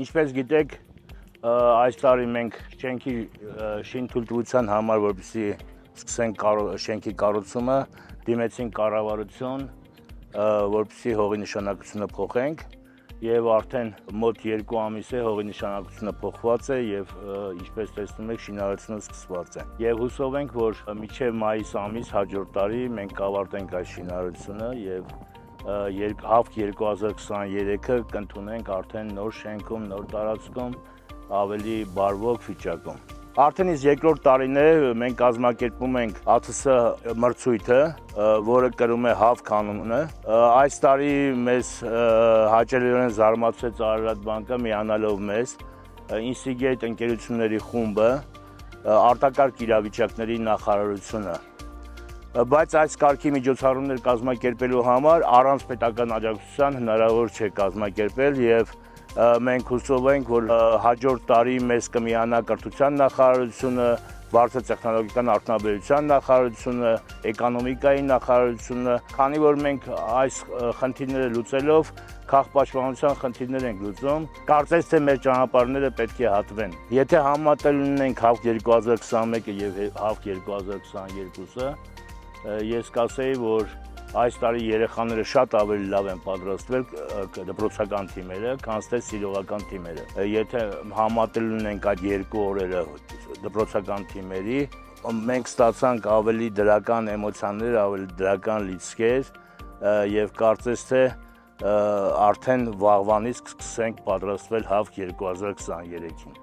Ինչպես գիտեք, այս տարի մենք շենքի շինթույլտվության համար, որպեսզի սկսենք շենքի կառուցումը, դիմեցինք կառավարություն, որպեսզի հողի նշանակությունը փոխենք, եւ արդեն մոտ 2 ամիս է հողի նշանակությունը փոխված է եւ ինչպես տեսնում եք շինարարությունը սկսված է։ Եվ հուսով ենք, որ մինչեւ մայիս ամիս հաջորդ տարի մենք կավարտենք այս շինարարությունը եւ հավք 2023-ը կընդունենք արդեն նոր շենքում, նոր տարածքում, ավելի բարվոք վիճակում։ Արդեն իսկ երկրորդ տարին է մենք կազմակերպում ենք ԱԹՍ մրցույթը, որը կրում է հավք անունը։ Այս տարի մեզ հաճելիորեն զարմացրեց Արարատ բանկը միանալով մեզ, Ինստիգեյտ ընկերությունների խումբը, արտակարգ իրավիճակների նախարարությունը։ Բայց այս կարգի միջոցառումներ կազմակերպելու համար առանց պետական աջակցության հնարավոր չէ կազմակերպել եւ մենք հուսով ենք, որ հաջորդ տարի մեզ կմիանա կրթության նախարարությունը, բարձր տեխնոլոգիական արդյունաբերության նախարարությունը, էկոնոմիկայի նախարարությունը, քանի որ մենք այս խնդիրները լուծելով քաղաքապաշտպանության խնդիրներ ենք լուծում, կարծես թե մեր ճանապարհները պետք է հատվեն։ Եթե համատեղ ունենք հավք 2021-ը եւ հավք 2022-ը, ես կասեի, որ այս տարի երեխաները շատ ավելի լավ են պատրաստվել դպրոցական թիմերը, քան թե սիրողական թիմերը։ Եթե համատեղ ունենք այդ 2 օրերը դպրոցական թիմերի, մենք ստացանք ավելի դրական էմոցիաներ, ավելի դրական լիցքեր եւ կարծես թե արդեն վաղվանից կսկսենք պատրաստվել հավք 2023-ին։